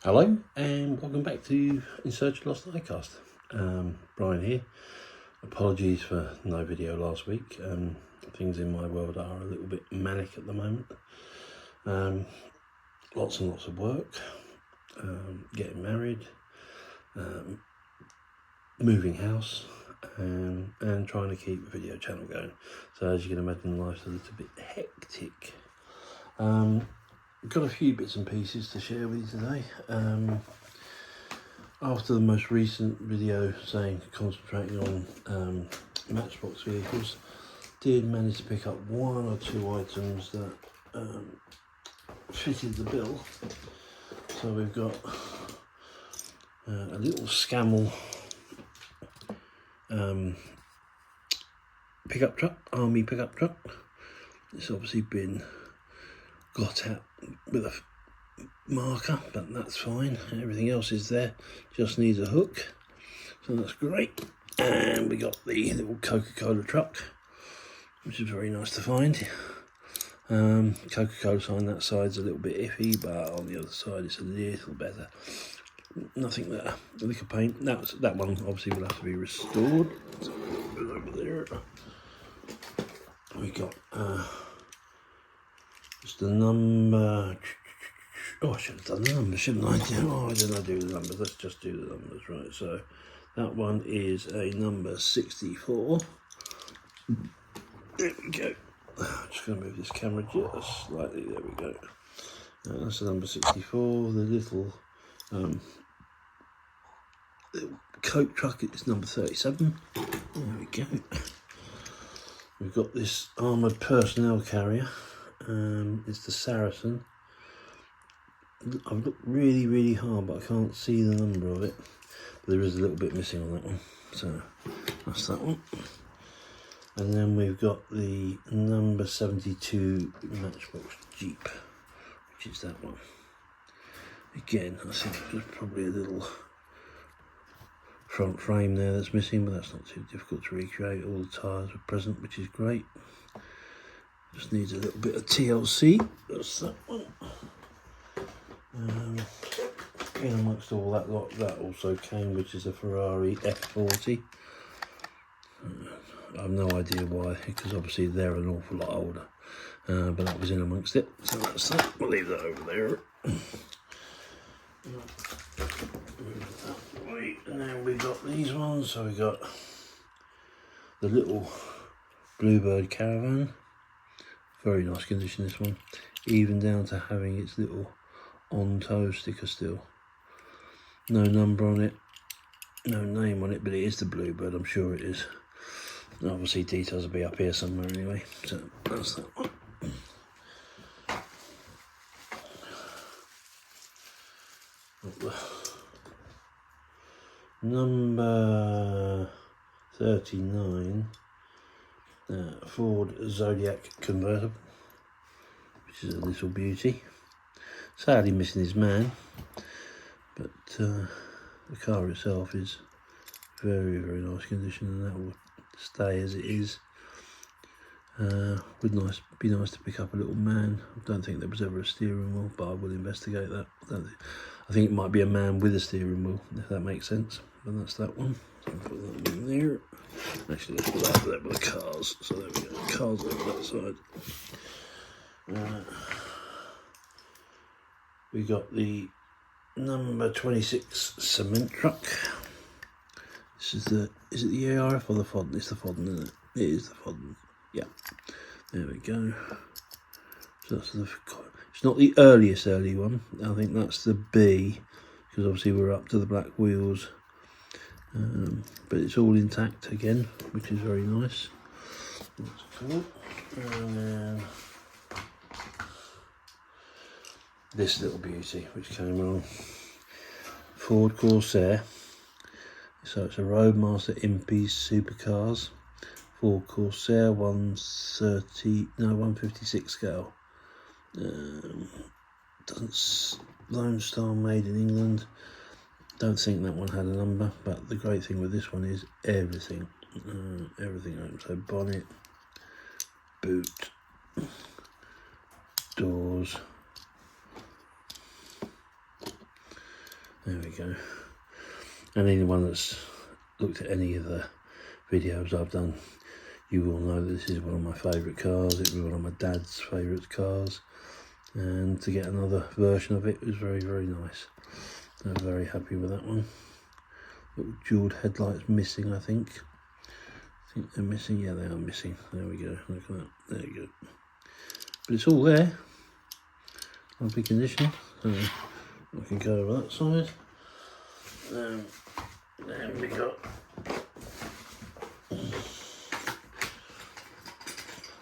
Hello and welcome back to In Search of Lost Diecast. Brian here. Apologies for no video last week. Things in my world are a little bit manic at the moment. Lots and lots of work, getting married, moving house, and trying to keep the video channel going. So as you can imagine, life's a little bit hectic. Got a few bits and pieces to share with you today. After the most recent video saying concentrating on Matchbox vehicles, did manage to pick up one or two items that fitted the bill. So we've got a little Scammell pickup truck, army pickup truck. It's obviously been got out with a marker, but that's fine. Everything else is there, just needs a hook, so that's great. And we got the little Coca-Cola truck, which is very nice to find. Coca-Cola sign that side's a little bit iffy, but on the other side it's a little better. Nothing there. The liquor paint, that one obviously will have to be restored. So over there we got just the number. Oh, I should have done the numbers, shouldn't I? Oh, didn't I do the numbers? Let's just do the numbers, right? So that one is a number 64. There we go. I'm just going to move this camera just slightly. There we go. That's the number 64. The little Coke truck is number 37. There we go. We've got this armoured personnel carrier. It's the Saracen. I've looked really hard, but I can't see the number of it. But there is a little bit missing on that one, so that's that one. And then we've got the number 72 Matchbox Jeep, which is that one. Again, I think there's probably a little front frame there that's missing, but that's not too difficult to recreate. All the tyres are present, which is great. Just needs a little bit of TLC. That's that one. In amongst all that lot, that also came, which is a Ferrari F40. I have no idea why, because obviously they're an awful lot older. But that was in amongst it, so that's that. We'll leave that over there. And then we got these ones. So we got the little Bluebird caravan. Very nice condition, this one, even down to having its little on tow sticker still. No number on it, no name on it, but it is the Bluebird, I'm sure it is. Obviously details will be up here somewhere anyway, so that's that one. Number 39 Ford Zodiac convertible, which is a little beauty. Sadly missing his man, but the car itself is very nice condition, and that will stay as it is. Would be nice to pick up a little man. I don't think there was ever a steering wheel, but I will investigate that. I think it might be a man with a steering wheel, if that makes sense. And that's that one. So I'll put that one there. Actually, let's put that over there with the cars. So there we go. Cars over that side. We got the number 26 cement truck. This is is it the ARF or the Fodden? It's the Fodden, isn't it? It is the Fodden. Yeah. There we go. So that's it's not the earliest early one. I think that's the B, because obviously we're up to the black wheels. But it's all intact again, which is very nice. That's cool. And then this little beauty, which came along, Ford Corsair. So it's a Roadmaster Impies supercars, Ford Corsair 156 scale. Lone Star made in England. Don't think that one had a number, but the great thing with this one is everything open. So bonnet, boot, doors, There we go. And anyone that's looked at any of the videos I've done, you will know that this is one of my favourite cars. It was one of my dad's favourite cars, and to get another version of it was very, very nice. I'm very happy with that one. Little jewelled headlights missing, I think. I think they're missing. Yeah, they are missing. There we go. Look at that. There you go. But it's all there. Lovely condition. So I can go over that side. Then we got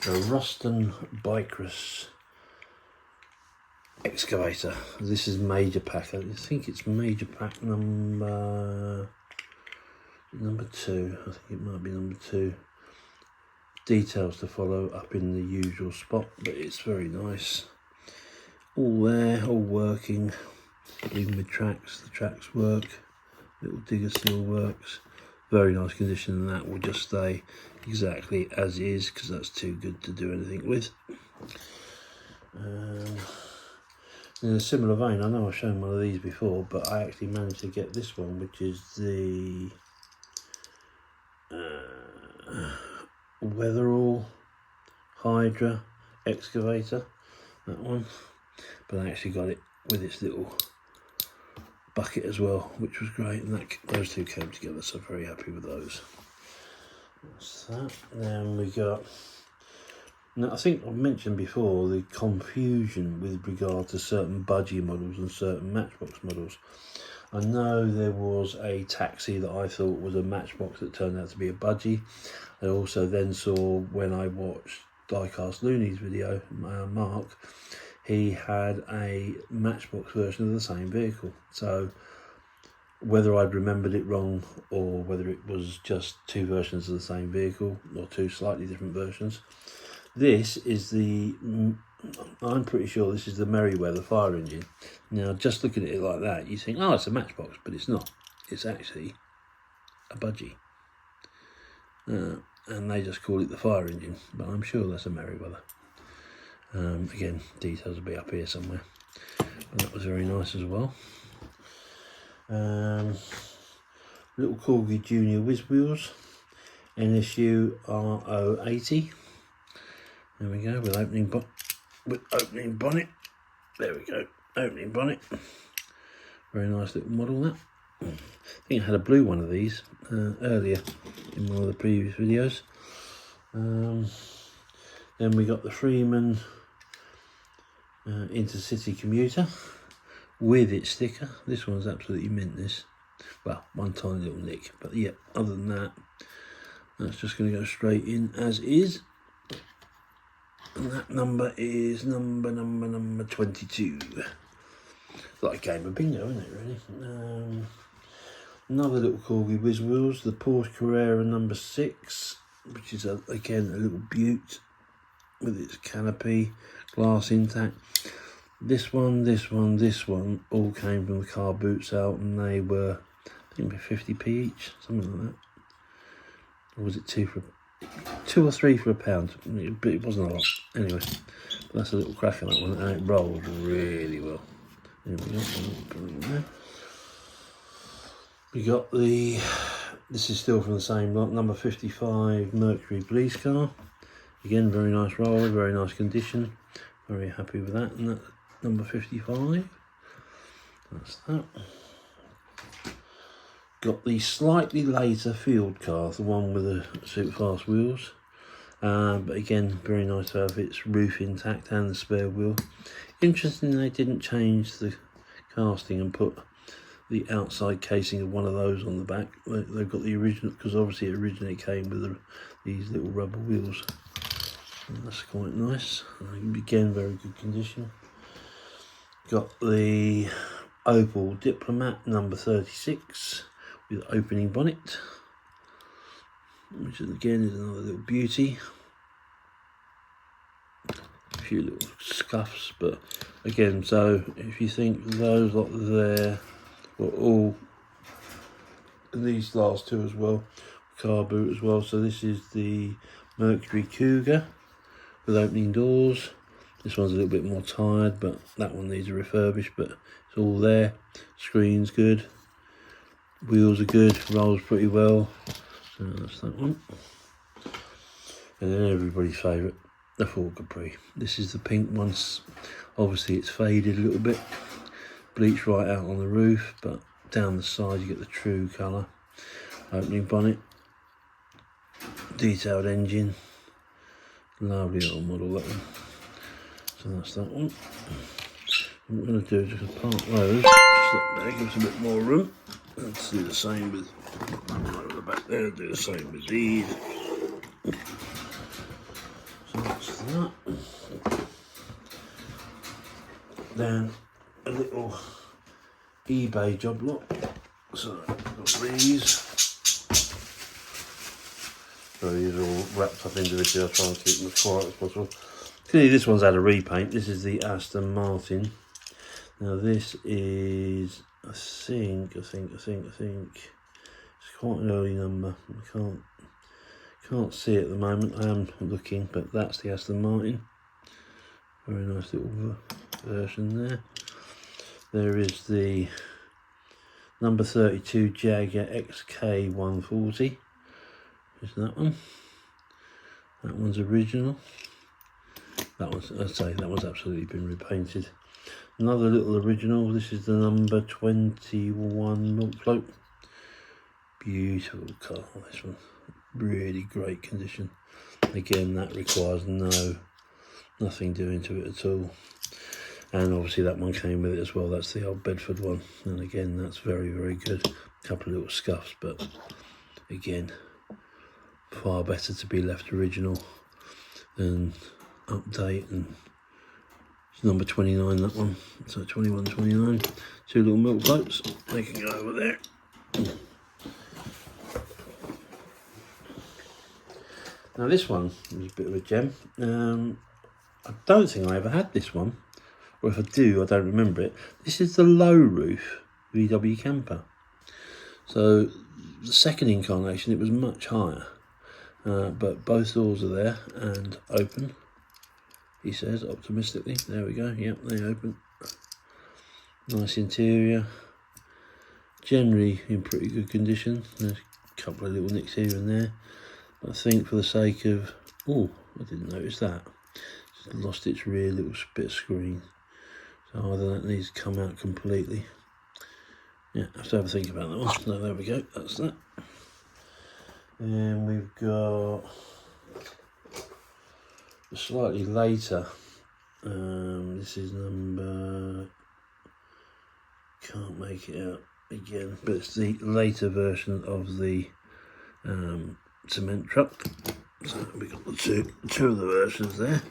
the Ruston Bikers excavator. This is major pack. I think it's major pack number 2. I think it might be number 2. Details to follow up in the usual spot, but it's very nice. All there, all working. Even with tracks, the tracks work. Little digger still works. Very nice condition, and that will just stay exactly as is because that's too good to do anything with. In a similar vein, I know I've shown one of these before, but I actually managed to get this one, which is the Weatherall Hydra excavator, that one. But I actually got it with its little bucket as well, which was great, and those two came together, so very happy with those. That's that. Then we got, now I think I've mentioned before the confusion with regard to certain budgie models and certain Matchbox models. I know there was a taxi that I thought was a Matchbox that turned out to be a budgie. I also then saw, when I watched Diecast Looney's video, Mark, he had a Matchbox version of the same vehicle. So whether I'd remembered it wrong or whether it was just two versions of the same vehicle or two slightly different versions, this is the, I'm pretty sure this is the Merryweather fire engine. Now, just looking at it like that, you think, oh, it's a Matchbox, but it's not. It's actually a budgie. And they just call it the fire engine, but I'm sure that's a Merryweather. Again, details will be up here somewhere. And that was very nice as well. Little Corgi Junior Whiz Wheels, NSU RO80. There we go, with opening bonnet. There we go, opening bonnet. Very nice little model, that. I think I had a blue one of these earlier in one of the previous videos. Then we got the Freeman Intercity Commuter with its sticker. This one's absolutely mint, this. Well, one tiny little nick, but yeah, other than that, that's just going to go straight in as is. And that number is number 22. It's like a game of bingo, isn't it, really? Another little Corgi Whiz Wheels, the Porsche Carrera number 6, which is again a little beaut with its canopy, glass intact. This one all came from the car boot sale, and they were, I think, 50p each, something like that. Or was it 2 or 3 for £1? But it wasn't a lot. Anyway, that's a little crack on that one, and it rolls really well. There we go. Put it in there. We got the, this is still from the same lot, number 55 Mercury police car. Again, very nice roller, very nice condition. Very happy with that. And that's number 55. That's that. Got the slightly later field car, the one with the super fast wheels. But again, very nice to have its roof intact and the spare wheel. Interesting they didn't change the casting and put the outside casing of one of those on the back. They've got the original, because obviously it originally came with these little rubber wheels. And that's quite nice. Again, very good condition. Got the Opel Diplomat number 36 with opening bonnet, which again is another little beauty. A few little scuffs, but again, so if you think those lot there were all, and these last two as well, car boot as well. So this is the Mercury Cougar with opening doors, This one's a little bit more tired, but that one needs a refurbish, but it's all there. Screen's good. Wheels are good, rolls pretty well. So that's that one. And then everybody's favourite, the Ford Capri. This is the pink one. Obviously it's faded a little bit. Bleached right out on the roof, but down the side you get the true colour. Opening bonnet. Detailed engine. Lovely little model, that one. So that's that one. What I'm going to do is just park those. Just let there, give us a bit more room. Let's do the same with over the back there. Do the same with these. So that's that. Then a little eBay job lot. So I've got these. So these are all wrapped up individually. I'll try and keep them as quiet as possible. Clearly this one's had a repaint. This is the Aston Martin. Now this is, I think it's quite an early number. I can't see it at the moment. I am looking, but that's the Aston Martin. Very nice little version there. There is the number 32 Jaguar XK140. Is that one? That one's original. That one's, I'd say, that one's absolutely been repainted. Another little original. This is the number 21 milk float. Beautiful car. This one, really great condition. Again, that requires nothing doing to it at all. And obviously that one came with it as well. That's the old Bedford one. And again, that's very, very good. A couple of little scuffs, but again, far better to be left original than update. And it's number 29, that one. So 21, 29. Two little milk floats. They can go over there. Now this one is a bit of a gem. I don't think I ever had this one. Or if I do, I don't remember it. This is the low roof VW camper. So the second incarnation, it was much higher. But both doors are there and open. He says optimistically. There we go. Yep, they open. Nice interior. Generally in pretty good condition. There's a couple of little nicks here and there. But I think for the sake of... Oh, I didn't notice that. Just lost its rear little bit of screen. So either that needs to come out completely. Yeah, I have to have a think about that one. So there we go. That's that. And we've got... slightly later, this is number, can't make it out again, but it's the later version of the cement truck. So we've got the two of the versions there.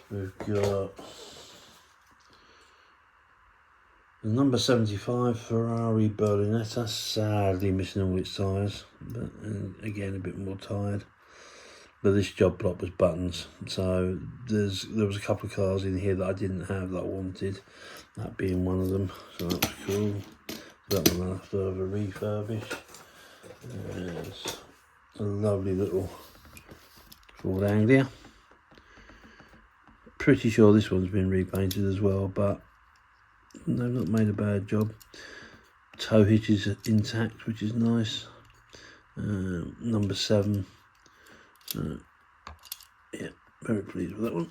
We've got the number 75 Ferrari Berlinetta, sadly missing all its tyres, but again a bit more tired. But this job lot was buttons, so there was a couple of cars in here that I didn't have that I wanted, that being one of them, so that was cool. That one I'll have to have a refurbish. There's a lovely little Ford Anglia. Pretty sure this one's been repainted as well, but they've not made a bad job. Tow hitch is intact, which is nice. Number 7. So, yeah, very pleased with that one.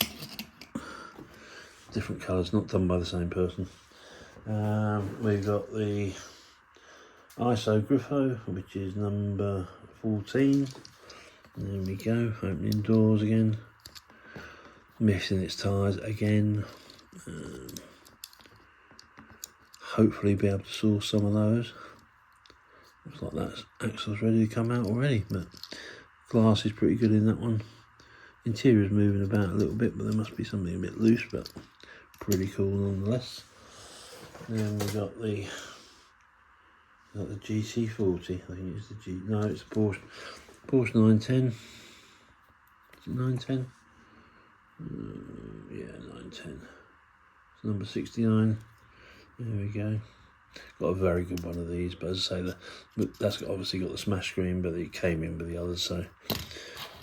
Different colours, not done by the same person. We've got the ISO Griffo, which is number 14. There we go, opening doors again. Missing its tyres again. Hopefully be able to source some of those. Looks like that axle's ready to come out already, but glass is pretty good in that one. Interior's moving about a little bit, but there must be something a bit loose, but pretty cool nonetheless. Then we've got the GT40. I think it's the no, it's the Porsche 910. Is it 910? Yeah, 910. It's number 69. There we go. Got a very good one of these, but as I say, that's obviously got the smash screen, but it came in with the others, so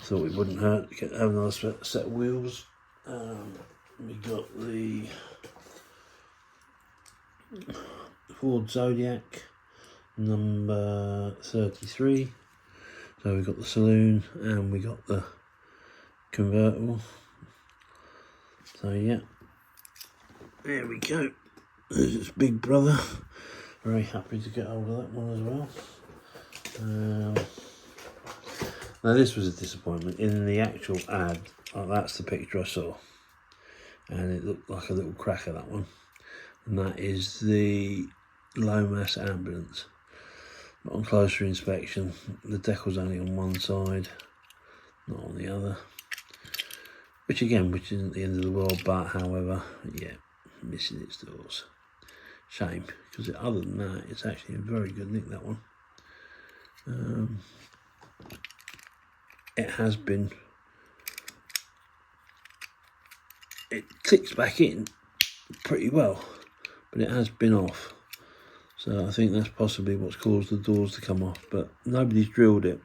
thought it wouldn't hurt to have another set of wheels. We got the Ford Zodiac number 33. So we got the saloon and we got the convertible. So yeah, there we go. There's its big brother. Very happy to get hold of that one as well. Now this was a disappointment. In the actual ad, that's the picture I saw, and it looked like a little cracker, that one. And that is the low mass ambulance. But on closer inspection, the decal's only on one side, not on the other. Which isn't the end of the world, but however, yeah, missing its doors. Shame, because other than that, it's actually a very good nick, that one. It has been, it clicks back in pretty well, but it has been off. So I think that's possibly what's caused the doors to come off, but nobody's drilled it.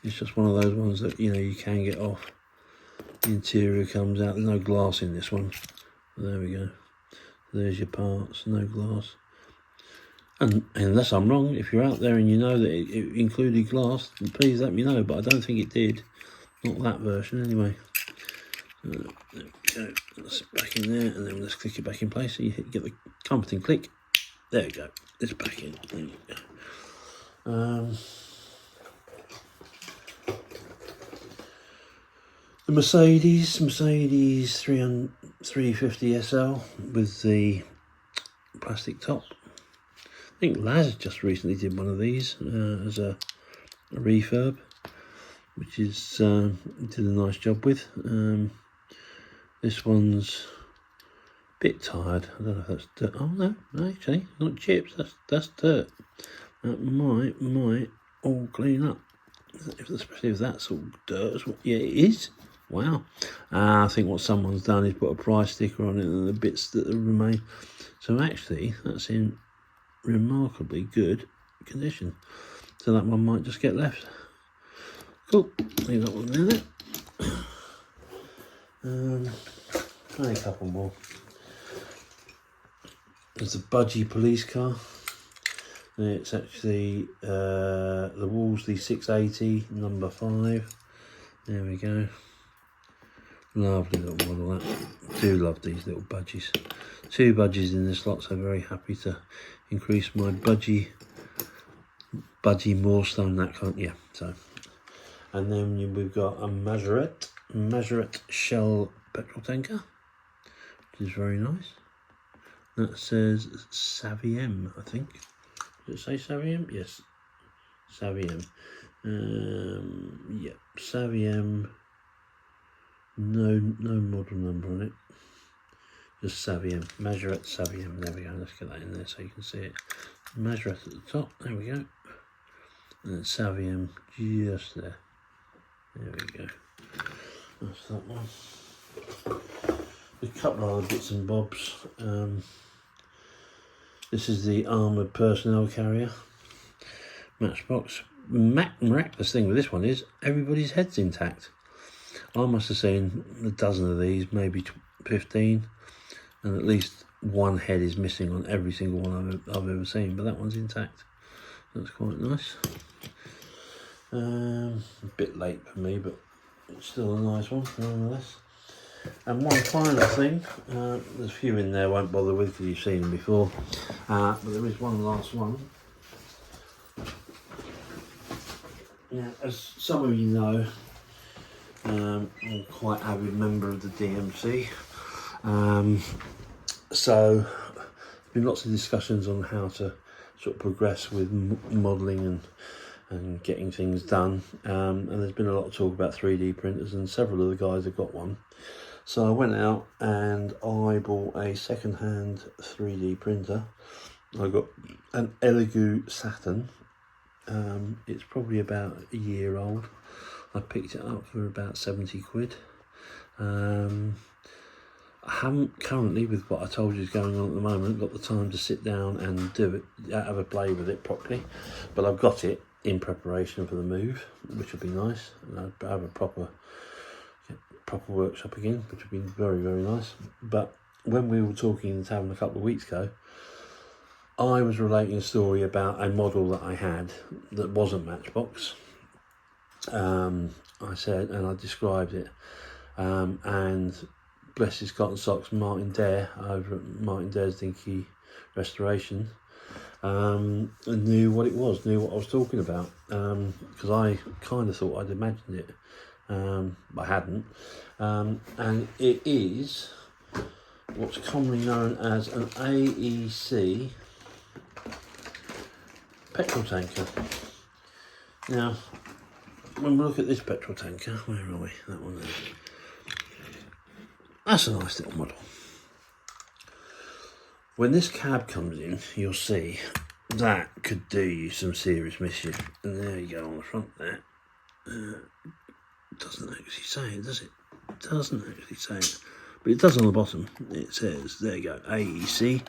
It's just one of those ones that, you know, you can get off. The interior comes out. There's no glass in this one. There we go. There's your parts, no glass. And unless I'm wrong, if you're out there and you know that it included glass, then please let me know, but I don't think it did. Not that version anyway. There we go. That's back in there, and then let's click it back in place so you get the comforting click. There we go. It's back in. There you go. The Mercedes 350 SL with the plastic top. I think Laz just recently did one of these as a refurb, which is did a nice job with. This one's a bit tired. I don't know if that's dirt. Oh no, actually, not chips. That's dirt. That might all clean up, especially if that's all dirt. Yeah, it is. Wow. I think what someone's done is put a price sticker on it and the bits that remain. So actually, that's in remarkably good condition. So that one might just get left. Cool. Leave that one there. Only a couple more. There's a budgie police car. It's actually the Wolseley 680 number 5. There we go. Lovely little model, that. Do love these little budgies. 2 budgies in this lot, so very happy to increase my budgie moorstone, that kind. Yeah. So, and then we've got a Mazarette Shell petrol tanker, which is very nice. That says Saviem, I think. Does it say Saviem? Yes, Saviem. Yeah, Saviem. No model number on it. Just Saviem. Mazarette Saviem. There we go. Let's get that in there so you can see it. Mazarette at the top. There we go. And then Saviem just there. There we go. That's that one. A couple of other bits and bobs. This is the armoured personnel carrier Matchbox. Miraculous thing with this one is everybody's head's intact. I must have seen a dozen of these, maybe 15, and at least one head is missing on every single one I've ever seen, but that one's intact. That's quite nice. A bit late for me, but it's still a nice one nonetheless. And one final thing, there's a few in there I won't bother with because you've seen them before, but there is one last one. Now, as some of you know, I'm quite an avid member of the DMC, so there's been lots of discussions on how to sort of progress with modelling and getting things done, and there's been a lot of talk about 3D printers, and several of the guys have got one. So I went out and I bought a second-hand 3D printer. I got an Elegoo Saturn. It's probably about a year old. I picked it up for about 70 quid. I haven't currently, with what I told you is going on at the moment, got the time to sit down and do it, have a play with it properly. But I've got it, in preparation for the move, which would be nice, and I'd have a proper workshop again, which would be very, very nice. But when we were talking in the tavern a couple of weeks ago, I was relating a story about a model that I had that wasn't Matchbox. I said, and I described it, and bless his cotton socks, Martin Dare over at Martin Dare's Dinky Restoration, knew what it was, knew what I was talking about, because I kind of thought I'd imagined it, but I hadn't, and it is what's commonly known as an AEC petrol tanker. Now, when we look at this petrol tanker, where are we? That one there. That's a nice little model. When this cab comes in, you'll see that could do you some serious mischief. And there you go on the front there. It doesn't actually say it, does it? It doesn't actually say it. But it does on the bottom. It says, there you go, AEC,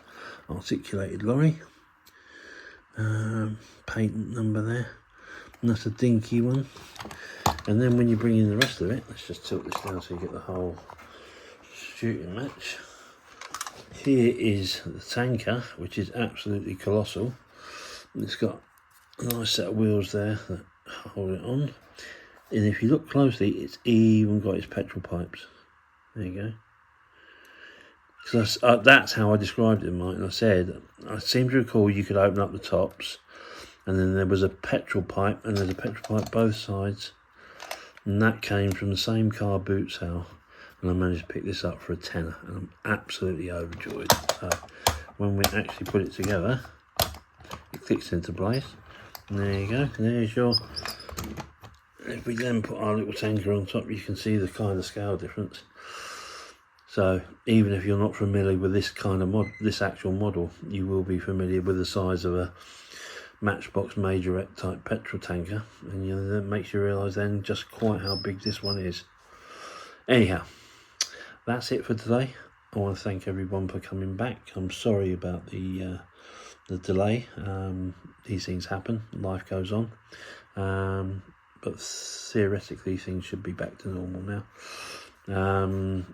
articulated lorry. Patent number there. And that's a Dinky one. And then when you bring in the rest of it, let's just tilt this down so you get the whole shooting match. Here is the tanker, which is absolutely colossal. It's got a nice set of wheels there that hold it on. And if you look closely, it's even got its petrol pipes. There you go. So that's how I described it, Mike. And I said, I seem to recall you could open up the tops, and then there was a petrol pipe, and there's a petrol pipe both sides. And that came from the same car boot sale. And I managed to pick this up for a tenner, and I'm absolutely overjoyed. So when we actually put it together, it clicks into place. And there you go. There's your... If we then put our little tanker on top, you can see the kind of scale difference. So even if you're not familiar with this kind of this actual model, you will be familiar with the size of a Matchbox Majorette type petrol tanker, and that makes you realise then just quite how big this one is. Anyhow, that's it for today. I want to thank everyone for coming back. I'm sorry about the delay. These things happen. Life goes on. But theoretically, things should be back to normal now.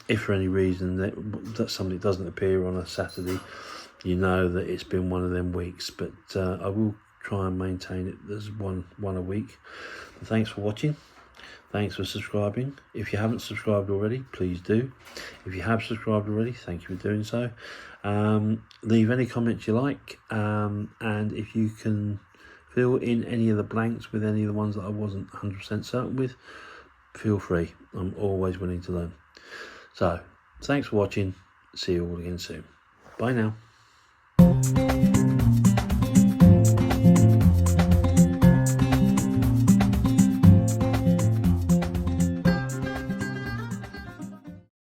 If for any reason that something doesn't appear on a Saturday, you know that it's been one of them weeks. But I will try and maintain it as one a week. But thanks for watching. Thanks for subscribing. If you haven't subscribed already, please do. If you have subscribed already, thank you for doing so. Leave any comments you like, and if you can fill in any of the blanks with any of the ones that I wasn't 100% certain with, feel free. I'm always willing to learn. So, thanks for watching. See you all again soon. Bye now.